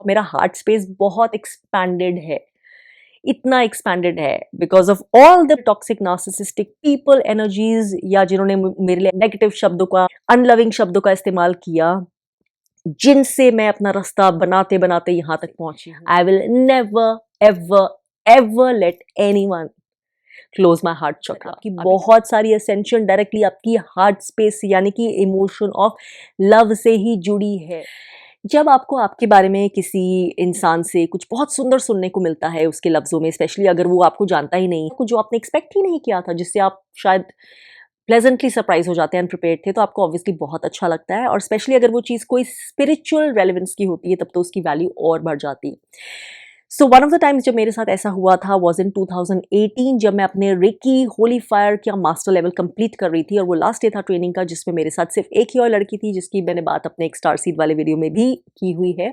मेरा heart space बहुत expanded है, इतना एक्सपैंडेड है because of all the toxic narcissistic people energies, या जिन्होंने मेरे लिए नेगेटिव शब्दों का, अनलविंग शब्दों का इस्तेमाल किया, जिनसे मैं अपना रास्ता बनाते बनाते यहाँ तक पहुंची। I will never ever ever let anyone close my heart chakra. की बहुत सारी असेंशन डायरेक्टली आपकी हार्ट स्पेस यानी कि इमोशन ऑफ लव से ही जुड़ी है। जब आपको आपके बारे में किसी इंसान से कुछ बहुत सुंदर सुनने को मिलता है उसके लफ्ज़ों में, स्पेशली अगर वो आपको जानता ही नहीं, कुछ जो आपने एक्सपेक्ट ही नहीं किया था, जिससे आप शायद प्लेजेंटली सरप्राइज हो जाते हैं, अनप्रिपेयर्ड थे, तो आपको ऑब्वियसली बहुत अच्छा लगता है। और स्पेशली अगर वो चीज़ कोई स्पिरिचुअल रेलेवेंस की होती है तब तो उसकी वैल्यू और बढ़ जाती है। So one of the times जब मेरे साथ ऐसा हुआ था वॉज इन 2018, जब मैं अपने रेकी होली फायर का मास्टर लेवल कंप्लीट कर रही थी, और वो लास्ट डे था ट्रेनिंग का, जिसमें मेरे साथ सिर्फ एक ही और लड़की थी, जिसकी मैंने बात अपने एक स्टार सीड वाले वीडियो में भी की हुई है।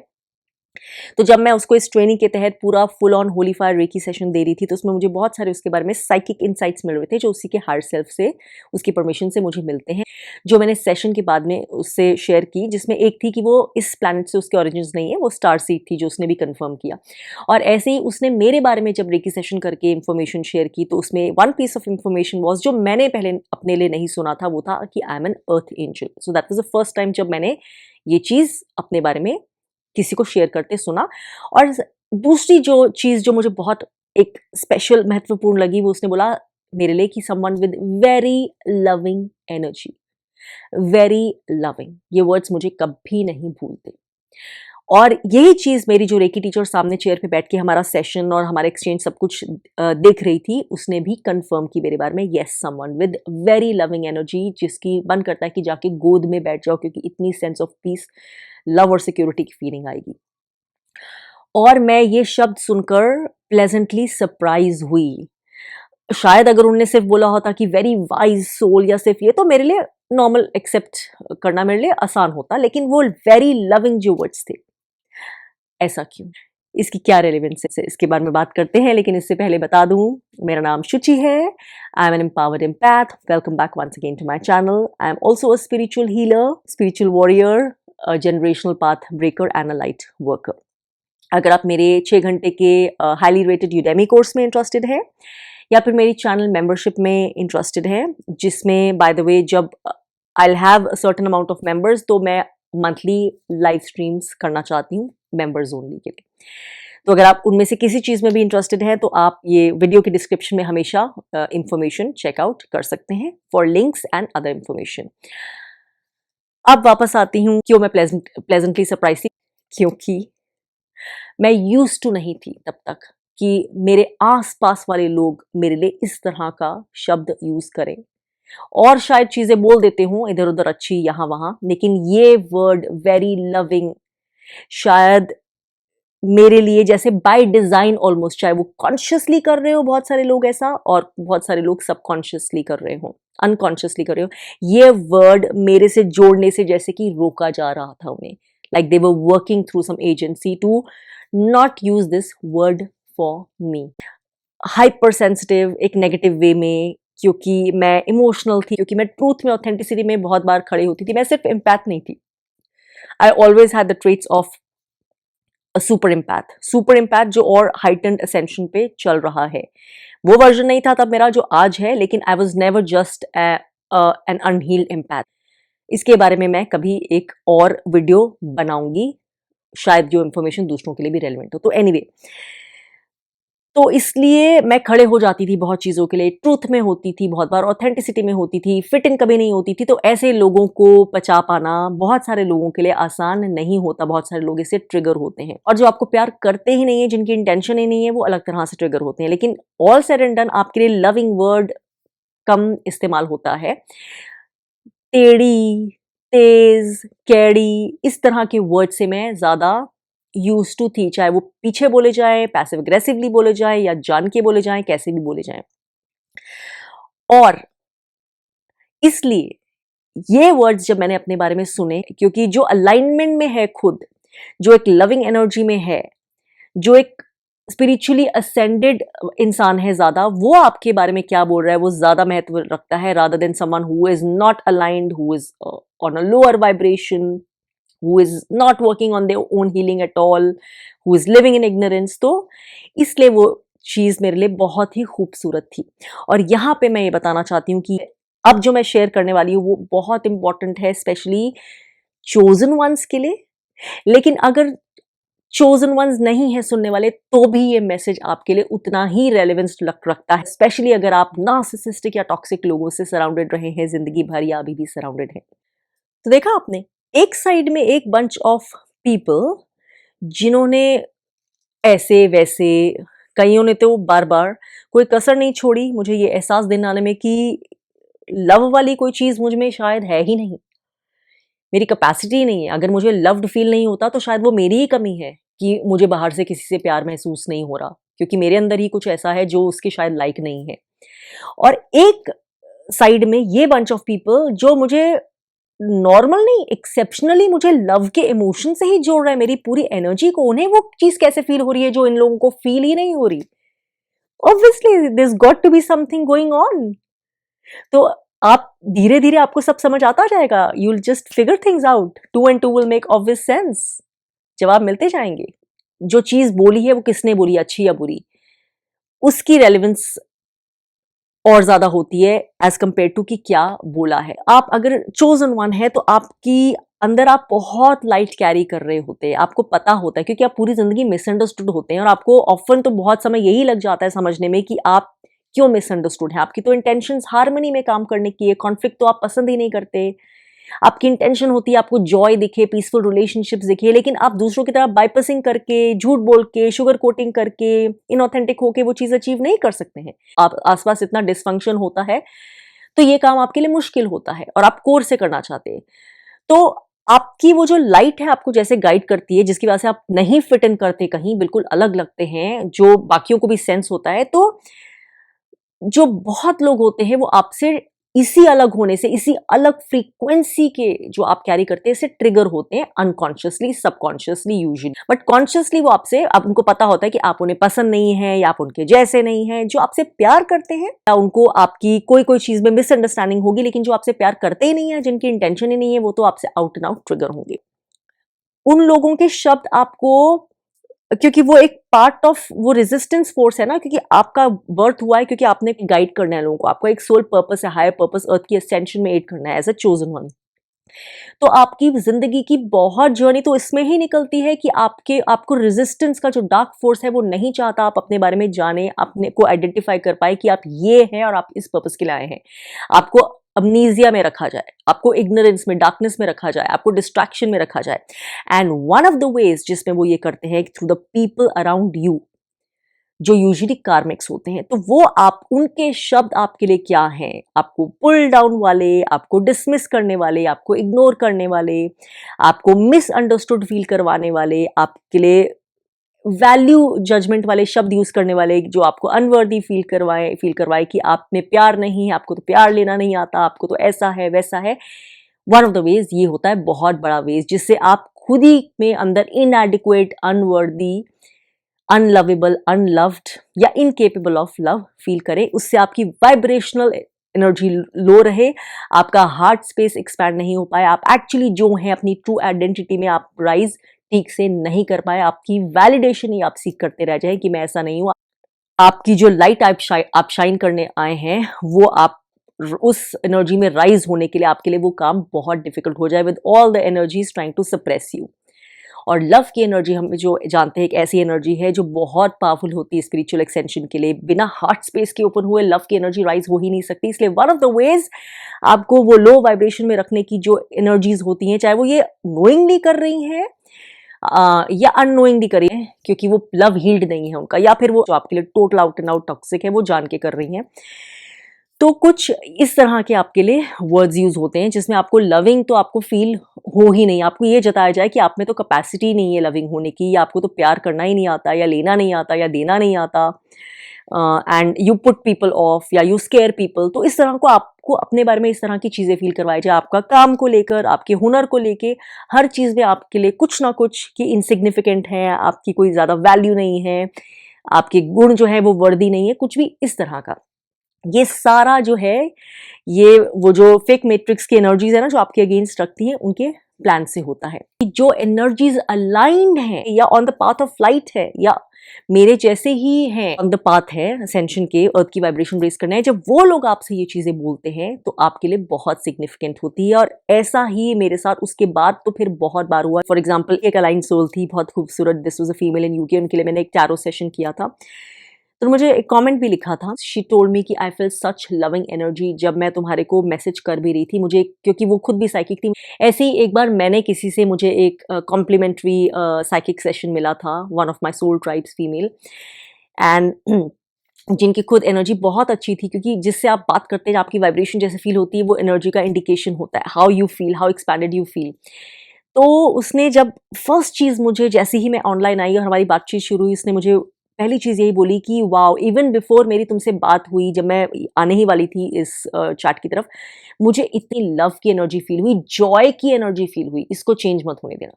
तो जब मैं उसको इस ट्रेनिंग के तहत पूरा full on holy fire reiki session दे रही थी, तो उसमें मुझे बहुत सारे उसके बारे में साइकिक इनसाइट्स मिल रहे थे, जो उसी के हायर सेल्फ से, उसकी परमिशन से मुझे मिलते हैं, जो मैंने सेशन के बाद में उससे शेयर की, जिसमें एक थी कि वो इस प्लैनेट से उसके ओरिजिन्स नहीं है, वो स्टार सीड थी, जो उसने भी कंफर्म किया। और ऐसे ही उसने मेरे बारे में जब रेकी सेशन करके इन्फॉर्मेशन शेयर की, तो उसमें one piece of information was, जो मैंने पहले अपने लिए नहीं सुना था, वो था कि I am an earth angel. So that was the first time जब मैंने ये चीज़ अपने बारे में किसी को शेयर करते सुना। और दूसरी जो चीज़ जो मुझे बहुत एक स्पेशल महत्वपूर्ण लगी, वो उसने बोला मेरे लिए कि someone with very loving energy, very loving, ये वर्ड्स मुझे कभी नहीं भूलते। और यही चीज़ मेरी जो रेकी टीचर सामने चेयर पे बैठ के हमारा सेशन और हमारा एक्सचेंज सब कुछ देख रही थी, उसने भी कंफर्म की मेरे बारे में, yes someone with very loving energy, जिसकी मन करता है कि जाके गोद में बैठ जाओ, क्योंकि इतनी सेंस ऑफ पीस, लव और सिक्योरिटी की फीलिंग आएगी। और मैं ये शब्द सुनकर प्लेजेंटली सरप्राइज हुई। शायद अगर उन्होंने सिर्फ बोला होता कि वेरी वाइज सोल या सिर्फ ये, तो मेरे लिए नॉर्मल एक्सेप्ट करना मेरे लिए आसान होता, लेकिन वो वेरी लविंग जो वर्ड्स थे, ऐसा क्यों? इसकी क्या रेलेवेंस है, इसके बारे में बात करते हैं, लेकिन इससे पहले बता दूं, मेरा नाम शुचि है। I am an empowered empath. Welcome back once again to my channel. I am also a spiritual healer, spiritual warrior, a generational path breaker and a light worker. अगर आप मेरे 6 घंटे के हाईली रेटेड यूडेमी कोर्स में interested है, या फिर मेरी चैनल मेंबरशिप में इंटरेस्टेड है, जिसमें बाय द वे जब I have a certain amount of members, तो मैं मंथली लाइव स्ट्रीम्स करना चाहती हूँ मेंबर्स ओनली के लिए। तो अगर आप उनमें से किसी चीज़ में भी इंटरेस्टेड हैं, तो आप ये वीडियो के डिस्क्रिप्शन में हमेशा इंफॉर्मेशन चेकआउट कर सकते हैं for links and other information. अब वापस आती हूँ, क्यों मैं प्लेजेंटली सरप्राइज थी, क्योंकि मैं यूज्ड टू नहीं थी तब तक कि मेरे आसपास वाले लोग मेरे लिए इस तरह का शब्द यूज करें। और शायद चीजें बोल देते हूँ इधर उधर अच्छी यहाँ वहां, लेकिन ये वर्ड वेरी लविंग शायद मेरे लिए जैसे बाय डिजाइन ऑलमोस्ट, चाहे वो कॉन्शियसली कर रहे हो बहुत सारे लोग ऐसा, और बहुत सारे लोग सबकॉन्शियसली कर रहे हो, अनकॉन्शियसली कर रहे हो, ये वर्ड मेरे से जोड़ने से जैसे कि रोका जा रहा था उन्हें, like they were working through some agency to not use this word for me. Hypersensitive एक नेगेटिव वे में, क्योंकि मैं इमोशनल थी, क्योंकि मैं ट्रूथ में, ऑथेंटिसिटी में बहुत बार खड़ी होती थी। मैं सिर्फ एम्पैथ नहीं थी, I always had the traits of super empath. Super empath जो और हाइटेंड असेंशन पे चल रहा है, वो वर्जन नहीं था तब मेरा जो आज है, लेकिन I was never just an unhealed empath. इसके बारे में मैं कभी एक और वीडियो बनाऊंगी, शायद जो इन्फॉर्मेशन दूसरों के लिए भी रेलिवेंट हो। तो एनीवे, तो इसलिए मैं खड़े हो जाती थी बहुत चीज़ों के लिए, ट्रूथ में होती थी बहुत बार, ऑथेंटिसिटी में होती थी, फिट इन कभी नहीं होती थी। तो ऐसे लोगों को पचा पाना बहुत सारे लोगों के लिए आसान नहीं होता, बहुत सारे लोग इससे ट्रिगर होते हैं, और जो आपको प्यार करते ही नहीं है, जिनकी इंटेंशन ही नहीं है, वो अलग तरह से ट्रिगर होते हैं। लेकिन ऑल सेड एंड डन आपके लिए लविंग वर्ड कम इस्तेमाल होता है। टेढ़ी, तेज, कैड़ी, इस तरह के वर्ड से मैं ज़्यादा यूज टू थी, चाहे वो पीछे बोले जाए, पैसिव अग्रेसिवली बोले जाए, या जान के बोले जाए, कैसे भी बोले जाए। और इसलिए ये वर्ड्स जब मैंने अपने बारे में सुने, क्योंकि जो अलाइनमेंट में है खुद, जो एक लविंग एनर्जी में है, जो एक स्पिरिचुअली असेंडेड इंसान है ज्यादा, वो आपके बारे में क्या बोल रहा है वो ज्यादा महत्व रखता है, rather than someone who is not aligned, who is on a lower vibration, who is not working on their own healing at all, who is living in ignorance. तो इसलिए वो चीज़ मेरे लिए बहुत ही खूबसूरत थी। और यहाँ पे मैं ये बताना चाहती हूँ कि अब जो मैं शेयर करने वाली हूँ वो बहुत इंपॉर्टेंट है, स्पेशली चोजन वंस के लिए। लेकिन अगर चोजन वंस नहीं है सुनने वाले, तो भी ये मैसेज आपके लिए उतना ही रेलेवेंस रखता है, स्पेशली अगर आप नार्सिसिस्टिक या टॉक्सिक लोगों से सराउंडेड रहे हैं जिंदगी भर या अभी भी सराउंडेड हैं। तो देखा आपने, एक साइड में एक बंच ऑफ पीपल जिन्होंने ऐसे वैसे, कईयों ने तो बार बार कोई कसर नहीं छोड़ी मुझे ये एहसास दिलाने में कि लव वाली कोई चीज़ मुझ में शायद है ही नहीं, मेरी कैपेसिटी नहीं है। अगर मुझे लव्ड फील नहीं होता तो शायद वो मेरी ही कमी है कि मुझे बाहर से किसी से प्यार महसूस नहीं हो रहा, क्योंकि मेरे अंदर ही कुछ ऐसा है जो उसके शायद लायक नहीं है। और एक साइड में ये बंच ऑफ पीपल जो मुझे नॉर्मल नहीं, एक्सेप्शनली मुझे लव के इमोशन से ही जोड़ रहा है, मेरी पूरी एनर्जी को। उन्हें वो चीज कैसे फील हो रही है जो इन लोगों को फील ही नहीं हो रही? Obviously this got to be something going on. तो आप धीरे धीरे आपको सब समझ आता जाएगा, you will just figure things out, 2 and 2 will make obvious sense. जवाब मिलते जाएंगे। जो चीज बोली है वो किसने बोली, अच्छी या बुरी, उसकी रेलेवेंस और ज्यादा होती है एज कंपेयर टू कि क्या बोला है। आप अगर चोजन वन है तो आपकी अंदर आप बहुत लाइट कैरी कर रहे होते हैं, आपको पता होता है, क्योंकि आप पूरी जिंदगी मिसअंडरस्टूड होते हैं और आपको ऑफन तो बहुत समय यही लग जाता है समझने में कि आप क्यों मिसअंडरस्टूड है। आपकी तो इंटेंशंस हार्मनी में काम करने की है, कॉन्फ्लिक्ट तो आप पसंद ही नहीं करते। आपकी इंटेंशन होती है आपको जॉय दिखे, पीसफुल रिलेशनशिप्स दिखे, लेकिन आप दूसरों की तरफ बाइपासिंग करके, झूठ बोल के, शुगर कोटिंग करके, इनऑथेंटिक होके वो चीज अचीव नहीं कर सकते हैं। आप आसपास इतना डिसफंक्शन होता है तो ये काम आपके लिए मुश्किल होता है और आप कोर से करना चाहते हैं। तो आपकी वो जो लाइट है आपको जैसे गाइड करती है, जिसकी वजह से आप नहीं फिट इन करते, कहीं बिल्कुल अलग लगते हैं, जो बाकियों को भी सेंस होता है। तो जो बहुत लोग होते हैं वो आपसे इसी अलग होने से, इसी अलग फ्रीक्वेंसी के जो आप कैरी करते हैं इससे ट्रिगर होते हैं, unconsciously, subconsciously usually. But consciously वो आपसे, अब उनको पता होता है कि आप उन्हें पसंद नहीं है या आप उनके जैसे नहीं हैं। जो आपसे प्यार करते हैं या उनको आपकी कोई कोई चीज में मिसअंडरस्टैंडिंग होगी, लेकिन जो आपसे प्यार करते ही नहीं है, जिनकी इंटेंशन ही नहीं है, वो तो आपसे आउट एंड आउट ट्रिगर होंगे। उन लोगों के शब्द आपको, क्योंकि वो एक पार्ट ऑफ वो रेजिस्टेंस फोर्स है ना, क्योंकि आपका बर्थ हुआ है क्योंकि आपने गाइड करना है लोगों को, आपका एक सोल पर्पस है, हायर पर्पस, अर्थ की असेंशन में एड करना है एज अ चोजन वन। तो आपकी जिंदगी की बहुत जर्नी तो इसमें ही निकलती है कि आपको रेजिस्टेंस का जो डार्क फोर्स है वो नहीं चाहता आप अपने बारे में जाने, अपने को आइडेंटिफाई कर पाए कि आप ये हैं और आप इस पर्पस के लिए आए हैं। आपको अमनीजिया में रखा जाए, आपको इग्नोरेंस में, डार्कनेस में रखा जाए, आपको डिस्ट्रैक्शन में रखा जाए। And one of the ways जिसमें वो ये करते हैं through the people around you, जो यूजुअली कार्मिक्स होते हैं। तो वो आप, उनके शब्द आपके लिए क्या हैं? आपको पुल डाउन वाले, आपको डिसमिस करने वाले, आपको इग्नोर करने वाले, आपको मिसअंडरस्टूड फील करवाने वाले, आपके लिए वैल्यू जजमेंट वाले शब्द यूज करने वाले, जो आपको अनवर्दी फील करवाए कि आप में प्यार नहीं है, आपको तो प्यार लेना नहीं आता, आपको तो ऐसा है वैसा है। वन ऑफ द वेज ये होता है, बहुत बड़ा वेज, जिससे आप खुद ही में अंदर इनएडिक्वेट, अनवर्दी, अनलवेबल, अनलव्ड या इनकेपेबल ऑफ लव फील करें। उससे आपकी वाइब्रेशनल एनर्जी लो रहे, आपका हार्ट स्पेस एक्सपैंड नहीं हो पाए, आप एक्चुअली जो हैं अपनी ट्रू आइडेंटिटी में आप राइज ठीक से नहीं कर पाए, आपकी वैलिडेशन ही आप सीख करते रह जाए कि मैं ऐसा नहीं हूं। आपकी जो लाइट आप शाइन करने आए हैं वो आप उस एनर्जी में राइज होने के लिए आपके लिए वो काम बहुत डिफिकल्ट हो जाए, with all the energies trying to suppress you. और लव की एनर्जी हम जो जानते हैं एक ऐसी एनर्जी है जो बहुत पावरफुल होती है स्पिरिचुअल एक्सटेंशन के लिए। बिना हार्ट स्पेस के ओपन हुए लव की एनर्जी राइज हो ही नहीं सकती। इसलिए वन ऑफ द वेज आपको वो लो वाइब्रेशन में रखने की जो एनर्जीज होती हैं, चाहे वो ये नोइंगली कर रही हैं या अननोइंगली कर रही हैं क्योंकि वो लव हील्ड नहीं है उनका, या फिर वो जो आपके लिए total out and out toxic है वो जान के कर रही हैं। तो कुछ इस तरह के आपके लिए वर्ड्स यूज होते हैं जिसमें आपको लविंग तो आपको फील हो ही नहीं, आपको ये जताया जाए कि आप में तो कैपेसिटी नहीं है लविंग होने की, या आपको तो प्यार करना ही नहीं आता, या लेना नहीं आता, या देना नहीं आता, and you put people of, या यू स्केयर पीपल। तो इस तरह को आपको अपने बारे में इस तरह की चीजें फील करवाई जाए, आपका काम को लेकर, आपके हुनर को लेके, हर चीज में आपके लिए कुछ ना कुछ कि इनसिग्निफिकेंट है, आपकी कोई ज्यादा वैल्यू नहीं है, आपके गुण जो है वो वर्दी नहीं है, कुछ भी इस तरह का। ये सारा जो है, ये वो जो फेक मैट्रिक्स की एनर्जीज है ना जो आपके अगेंस्ट रखती हैं, उनके प्लान से होता है। जो एनर्जीज अलाइंड हैं या on the path of light है या मेरे जैसे ही हैं ऑन द पाथ है असेंशन के, अर्थ की वाइब्रेशन रेज करना है, जब वो लोग आपसे ये चीजें बोलते हैं तो आपके लिए बहुत सिग्निफिकेंट होती है। और ऐसा ही मेरे साथ उसके बाद तो फिर बहुत बार हुआ। फॉर एग्जाम्पल एक अलाइन सोल थी, बहुत खूबसूरत, this was a female in UK, उनके लिए मैंने एक टैरो सेशन किया था। तो मुझे एक कमेंट भी लिखा था, शी टोल्ड मी कि I feel such loving energy जब मैं तुम्हारे को मैसेज कर भी रही थी। मुझे, क्योंकि वो खुद भी साइकिक थी, ऐसे ही एक बार मैंने किसी से, मुझे एक कॉम्प्लीमेंट्री साइकिक सेशन मिला था, one of my soul tribes female, and जिनकी खुद एनर्जी बहुत अच्छी थी, क्योंकि जिससे आप बात करते हैं आपकी वाइब्रेशन जैसे फील होती है, वो एनर्जी का इंडिकेशन होता है, how you feel, how expanded you feel. तो उसने जब फर्स्ट चीज़ मुझे, जैसे ही मैं ऑनलाइन आई और हमारी बातचीत शुरू हुई, उसने मुझे पहली चीज़ यही बोली कि वाओ, इवन बिफोर मेरी तुमसे बात हुई, जब मैं आने ही वाली थी इस चैट की तरफ, मुझे इतनी लव की एनर्जी फील हुई, जॉय की एनर्जी फील हुई, इसको चेंज मत होने देना।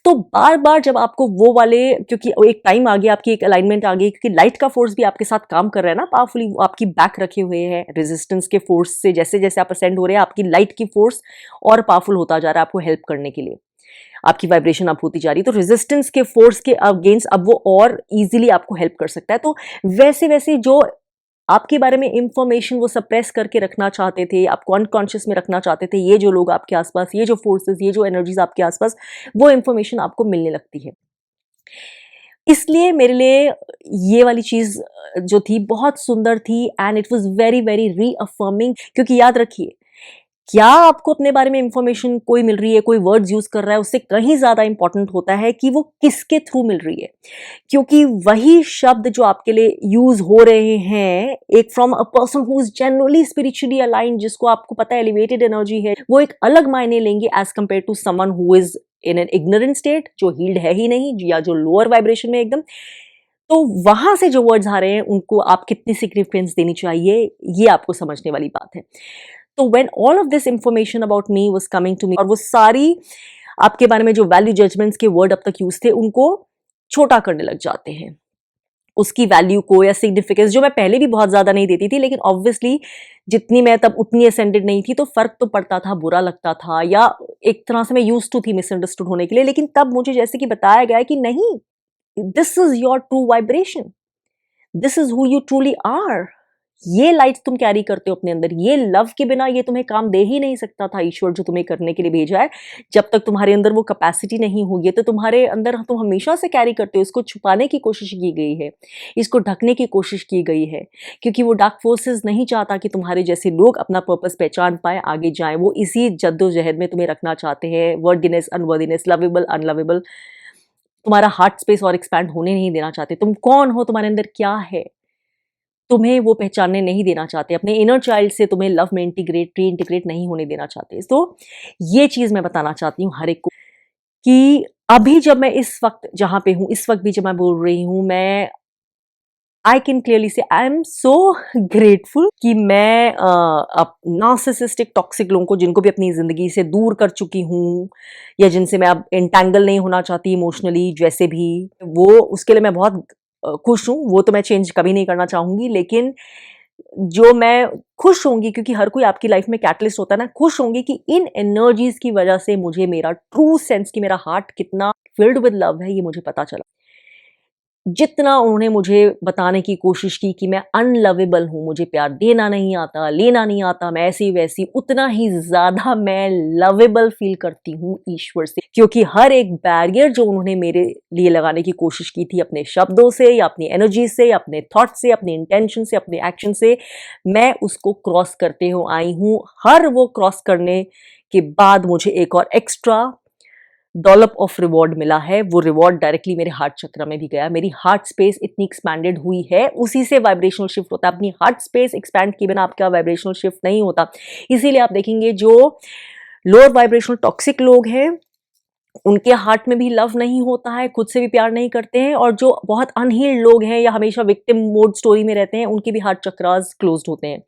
तो बार-बार जब आपको वो वाले, क्योंकि एक टाइम आ गया, आपकी एक अलाइनमेंट आ गई, क्योंकि लाइट का फोर्स भी आपके साथ काम कर रहा है ना पावरफुली, वो आपकी बैक रखे हुए है रेजिस्टेंस के फोर्स से, जैसे-जैसे आप असेंड हो रहे हैं, आपकी लाइट की फोर्स और पावरफुल होता जा रहा है आपको हेल्प करने के लिए। आपकी वाइब्रेशन अप होती जा रही है, तो रेजिस्टेंस के फोर्स के अगेंस्ट अब वो और इजीली आपको हेल्प कर सकता है। तो वैसे-वैसे जो आपके बारे में इंफॉर्मेशन वो सप्रेस करके रखना चाहते थे, आपको अनकॉन्शियस में रखना चाहते थे, ये जो लोग आपके आसपास, ये जो फोर्सेस, ये जो एनर्जीज आपके आसपास, वो इंफॉर्मेशन आपको मिलने लगती है। इसलिए मेरे लिए ये वाली चीज़ जो थी बहुत सुंदर थी, and it was very very reaffirming. क्योंकि याद रखिए, क्या आपको अपने बारे में इंफॉर्मेशन कोई मिल रही है, कोई वर्ड्स यूज़ कर रहा है, उससे कहीं ज़्यादा इंपॉर्टेंट होता है कि वो किसके थ्रू मिल रही है। क्योंकि वही शब्द जो आपके लिए यूज़ हो रहे हैं, एक from a person who is genuinely spiritually aligned, जिसको आपको पता है एलिवेटेड एनर्जी है, वो एक अलग मायने लेंगे as compare to someone who is in an ignorant state, जो हील्ड है ही नहीं, या जो लोअर वाइब्रेशन में एकदम। तो वहां से जो वर्ड्स आ रहे हैं, उनको आप कितनी सिग्निफिकेंस देनी चाहिए, ये आपको समझने वाली बात है। तो when all of this information about me was coming to me, और वो सारी आपके बारे में जो वैल्यू जजमेंट्स के वर्ड अब तक यूज थे, उनको छोटा करने लग जाते हैं, उसकी वैल्यू को या सिग्निफिकेंस, जो मैं पहले भी बहुत ज्यादा नहीं देती थी, लेकिन ऑब्वियसली जितनी मैं तब उतनी असेंडेड नहीं थी, तो फर्क तो पड़ता था, बुरा लगता था, या एक तरह से मैं यूज टू थी मिसअंडरस्टूड होने के लिए। लेकिन तब मुझे जैसे कि बताया गया है कि नहीं, this is your true vibration, this is who you truly are, ये लाइट तुम कैरी करते हो अपने अंदर, ये लव के बिना ये तुम्हें काम दे ही नहीं सकता था ईश्वर जो तुम्हें करने के लिए भेजा है। जब तक तुम्हारे अंदर वो कैपेसिटी नहीं होगी, तो तुम्हारे अंदर तुम हमेशा से कैरी करते हो, इसको छुपाने की कोशिश की गई है, इसको ढकने की कोशिश की गई है, क्योंकि वो डार्क फोर्सेस नहीं चाहता कि तुम्हारे जैसे लोग अपना पर्पस पहचान पाए, आगे जाए। वो इसी जद्दोजहद में तुम्हें रखना चाहते हैं, वर्दीनेस, अनवर्दीनेस, लवेबल, अनलवेबल, तुम्हारा हार्ट स्पेस और एक्सपैंड होने नहीं देना चाहते। तुम कौन हो, तुम्हारे अंदर क्या है, तुम्हें वो पहचानने नहीं देना चाहते, अपने इनर चाइल्ड से तुम्हें लव में री इंटीग्रेट नहीं होने देना चाहते। तो ये चीज मैं बताना चाहती हूँ हर एक को, कि अभी जब मैं इस वक्त जहां पे हूँ, इस वक्त भी जब मैं बोल रही हूँ, मैं आई कैन क्लियरली से आई एम सो ग्रेटफुल कि मैं नार्सिसिस्टिक टॉक्सिक लोगों को, जिनको भी अपनी जिंदगी से दूर कर चुकी हूँ, या जिनसे मैं अब एंटैंगल नहीं होना चाहती इमोशनली, जैसे भी वो, उसके लिए मैं बहुत खुश हूँ। वो तो मैं चेंज कभी नहीं करना चाहूंगी, लेकिन जो मैं खुश होंगी, क्योंकि हर कोई आपकी लाइफ में कैटलिस्ट होता है ना, खुश होंगी कि इन एनर्जीज की वजह से मुझे मेरा ट्रू सेंस कि मेरा हार्ट कितना फिल्ड विद लव है, ये मुझे पता चला। जितना उन्होंने मुझे बताने की कोशिश की कि मैं अनलवेबल हूँ, मुझे प्यार देना नहीं आता, लेना नहीं आता, मैं ऐसी वैसी, उतना ही ज़्यादा मैं लवेबल फील करती हूँ ईश्वर से। क्योंकि हर एक बैरियर जो उन्होंने मेरे लिए लगाने की कोशिश की थी, अपने शब्दों से या अपनी एनर्जी से या अपने थॉट से, अपने इंटेंशन से, अपने एक्शन से, मैं उसको क्रॉस करते हुए आई हूँ। हर वो क्रॉस करने के बाद मुझे एक और एक्स्ट्रा डॉलप ऑफ रिवॉर्ड मिला है। वो रिवॉर्ड डायरेक्टली मेरे हार्ट चक्र में भी गया। मेरी हार्ट स्पेस इतनी एक्सपैंडेड हुई है, उसी से वाइब्रेशनल शिफ्ट होता है। अपनी हार्ट स्पेस एक्सपैंड किए बिना आपका वाइब्रेशनल शिफ्ट नहीं होता। इसीलिए आप देखेंगे जो लोअर वाइब्रेशनल टॉक्सिक लोग हैं, उनके हार्ट में भी लव नहीं होता है, खुद से भी प्यार नहीं करते हैं, और जो बहुत अनहील्ड लोग हैं या हमेशा विक्टिम मोड स्टोरी में रहते हैं, उनके भी हार्ट चक्रास क्लोज्ड होते हैं,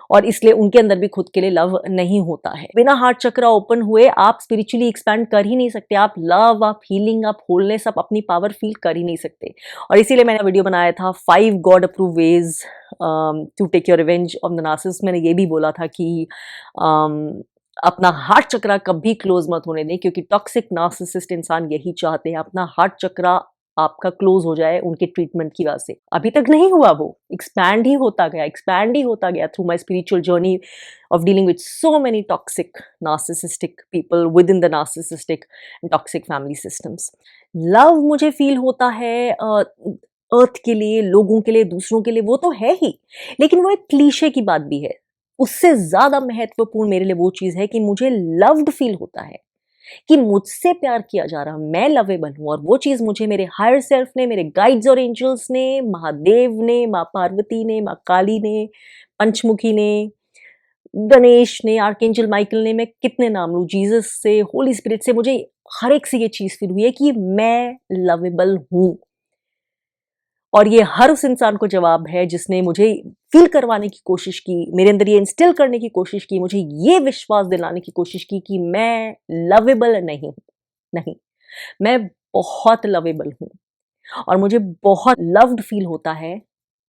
और इसलिए उनके अंदर भी खुद के लिए लव नहीं होता है। बिना हार्ट चक्रा ओपन हुए आप स्पिरिचुअली एक्सपैंड कर ही नहीं सकते। आप लव, आप हीलिंग, आप होलनेस, आप अपनी पावर फील कर ही नहीं सकते। और इसीलिए मैंने वीडियो बनाया था 5 god approved ways to take your revenge on the narcissist. मैंने ये भी बोला था कि अपना हार्ट चक्रा कभी क्लोज मत होने दें, क्योंकि टॉक्सिक नार्सिसिस्ट इंसान यही चाहते हैं, अपना हार्ट चक्रा आपका क्लोज हो जाए उनके ट्रीटमेंट की वजह से। अभी तक नहीं हुआ, वो एक्सपैंड ही होता गया, एक्सपैंड ही होता गया through my spiritual journey of dealing with so many toxic narcissistic people with in the narcissistic and toxic family systems. Love मुझे फील होता है अर्थ के लिए, लोगों के लिए, दूसरों के लिए, वो तो है ही, लेकिन वो एक क्लीशे की बात भी है। उससे ज्यादा महत्वपूर्ण मेरे लिए वो चीज है कि मुझे लव्ड फील होता है, कि मुझसे प्यार किया जा रहा, मैं लवेबल हूं, और वो चीज मुझे मेरे हायर सेल्फ ने, मेरे गाइड्स और एंजल्स ने, महादेव ने, माँ पार्वती ने, माँ काली ने, पंचमुखी ने, गणेश ने, आर्कएंजल माइकल ने, मैं कितने नाम लूं, जीसस से, होली स्पिरिट से, मुझे हर एक से ये चीज फील हुई है कि मैं लवेबल हूं। और ये हर उस इंसान को जवाब है जिसने मुझे फील करवाने की कोशिश की, मेरे अंदर ये इंस्टिल करने की कोशिश की, मुझे ये विश्वास दिलाने की कोशिश की कि मैं लवेबल नहीं हूं। नहीं, मैं बहुत लवेबल हूं, और मुझे बहुत लव्ड फील होता है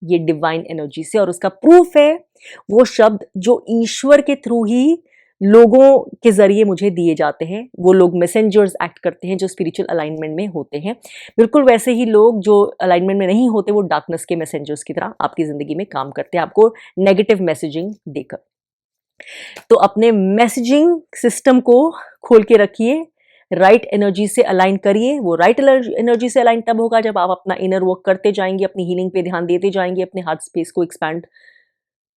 ये डिवाइन एनर्जी से। और उसका प्रूफ है वो शब्द जो ईश्वर के थ्रू ही लोगों के जरिए मुझे दिए जाते हैं। वो लोग मैसेंजर्स एक्ट करते हैं जो स्पिरिचुअल अलाइनमेंट में होते हैं। बिल्कुल वैसे ही लोग जो अलाइनमेंट में नहीं होते, वो डार्कनेस के मैसेंजर्स की तरह आपकी जिंदगी में काम करते हैं, आपको नेगेटिव मैसेजिंग देकर। तो अपने मैसेजिंग सिस्टम को खोल के रखिए, राइट एनर्जी से अलाइन करिए। वो राइट एनर्जी से अलाइन तब होगा जब आप अपना इनर वर्क करते जाएंगे, अपनी हीलिंग पे ध्यान देते जाएंगे, अपने हार्ट स्पेस को एक्सपैंड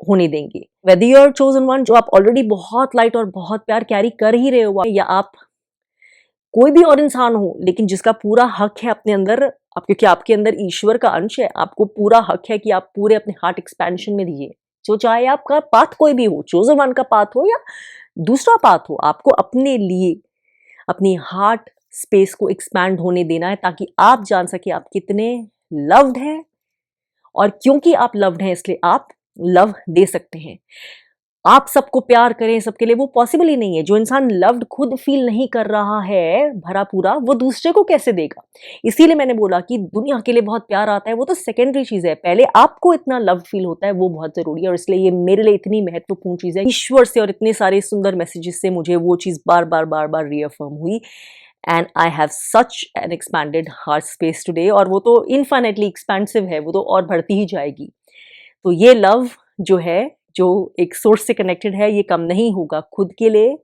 होने देंगे। Whether you are chosen one, जो आप ऑलरेडी बहुत लाइट और बहुत प्यार कैरी कर ही रहे हो, या आप कोई भी और इंसान हो, लेकिन जिसका पूरा हक है अपने अंदर, क्योंकि आपके अंदर ईश्वर का अंश है, आपको पूरा हक है कि आप पूरे अपने हार्ट एक्सपेंशन में दीजिए। जो चाहे आपका पाथ कोई भी हो, चोजन वन का पाथ हो या दूसरा पाथ हो, आपको अपने लिए अपनी हार्ट स्पेस को एक्सपैंड होने देना है, ताकि आप जान सके आप कितने लव्ड हैं। और क्योंकि आप लव्ड हैं, इसलिए आप लव दे सकते हैं। आप सबको प्यार करें सबके लिए, वो पॉसिबल ही नहीं है। जो इंसान लव्ड खुद फील नहीं कर रहा है भरा पूरा, वो दूसरे को कैसे देगा? इसीलिए मैंने बोला कि दुनिया के लिए बहुत प्यार आता है, वो तो सेकेंडरी चीज है, पहले आपको इतना लव फील होता है, वो बहुत जरूरी है। और इसलिए ये मेरे लिए इतनी महत्वपूर्ण चीज है। ईश्वर से और इतने सारे सुंदर मैसेजेस से मुझे वो चीज बार बार बार बार रीअफर्म हुई। And I have such an expanded heart space today, और वो तो इनफाइनेटली एक्सपेंसिव है, वो तो और बढ़ती ही जाएगी। तो ये लव जो है, जो एक सोर्स से कनेक्टेड है, ये कम नहीं होगा खुद के लिए,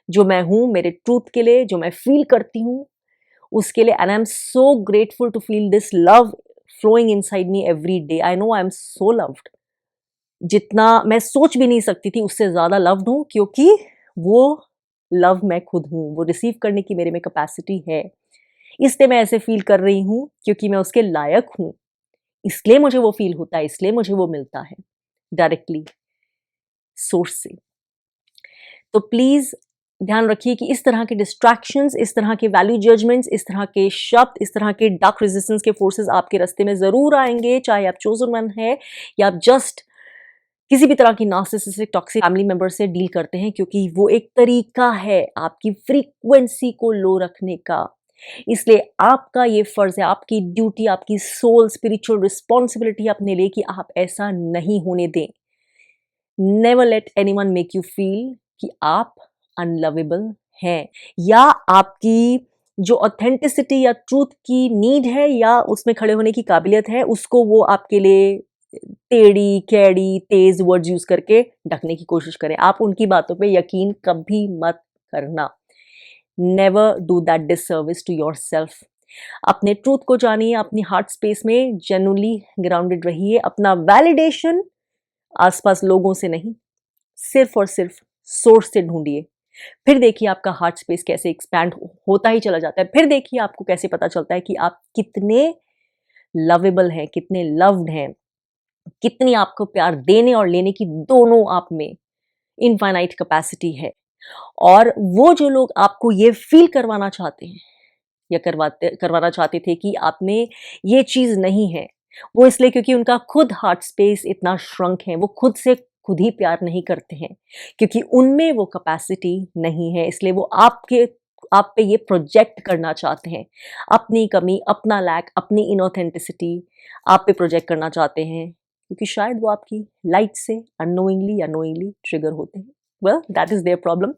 जो मैं हूं, मेरे ट्रूथ के लिए, जो मैं फील करती हूं उसके लिए। And I am so grateful to feel this love flowing inside me every day. I know I am so loved, जितना मैं सोच भी नहीं सकती थी उससे ज्यादा लव्ड हूं, क्योंकि वो लव मैं खुद हूं, वो रिसीव करने की मेरे में कैपेसिटी है। इसलिए मैं ऐसे फील कर रही हूं, क्योंकि मैं उसके लायक हूं, इसलिए मुझे वो फील होता है, इसलिए मुझे वो मिलता है डायरेक्टली सोर्स से। तो प्लीज ध्यान रखिए कि इस तरह के डिस्ट्रैक्शंस, इस तरह के वैल्यू जजमेंट्स, इस तरह के शब्द, इस तरह के डार्क रेजिस्टेंस के फोर्सेस आपके रास्ते में जरूर आएंगे, चाहे आप चोजन वन है या आप जस्ट किसी भी तरह की नार्सिसिस्टिक टॉक्सिक फैमिली मेंबर से डील करते हैं, क्योंकि वो एक तरीका है आपकी फ्रीक्वेंसी को लो रखने का। इसलिए आपका ये फर्ज है, आपकी ड्यूटी, आपकी सोल स्पिरिचुअल रिस्पॉन्सिबिलिटी अपने लिए कि आप ऐसा नहीं होने दें। Never let anyone make you feel कि आप अनलवेबल हैं, या आपकी जो ऑथेंटिसिटी या ट्रूथ की नीड है या उसमें खड़े होने की काबिलियत है, उसको वो आपके लिए टेढ़ी कैड़ी तेज वर्ड्स यूज करके ढकने की कोशिश करें। आप उनकी बातों पे यकीन कभी मत करना। Never do that disservice to yourself. अपने ट्रूथ को जानिए, अपनी हार्ट स्पेस में जेन्युइनली ग्राउंडेड रहिए। अपना वैलिडेशन आसपास लोगों से नहीं, सिर्फ और सिर्फ सोर्स से ढूंढिए। फिर देखिए आपका हार्ट स्पेस कैसे एक्सपैंड होता ही चला जाता है। फिर देखिए आपको कैसे पता चलता है कि आप कितने लवेबल हैं, कितने लव्ड हैं, कितनी आपको प्यार देने और लेने की दोनों आप में इनफाइनाइट कैपेसिटी है। और वो जो लोग आपको ये फील करवाना चाहते हैं या करवाना चाहते थे कि आप में ये चीज नहीं है, वो इसलिए क्योंकि उनका खुद हार्ट स्पेस इतना श्रंक है, वो खुद से खुद ही प्यार नहीं करते हैं, क्योंकि उनमें वो कैपेसिटी नहीं है। इसलिए वो आप पे ये प्रोजेक्ट करना चाहते हैं, अपनी कमी, अपना लैक, अपनी इनऑथेंटिसिटी आप पे प्रोजेक्ट करना चाहते हैं, क्योंकि शायद वो आपकी लाइट से अननोइंगली या नोइंगली ट्रिगर होते हैं। Well that is their problem.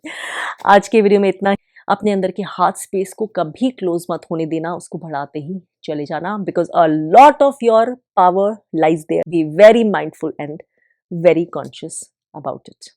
आज के वीडियो में इतना। अपने अंदर के हार्ट स्पेस को कभी क्लोज मत होने देना, उसको बढ़ाते ही चले जाना, because a lot of your power lies there. Be very mindful and very conscious about it.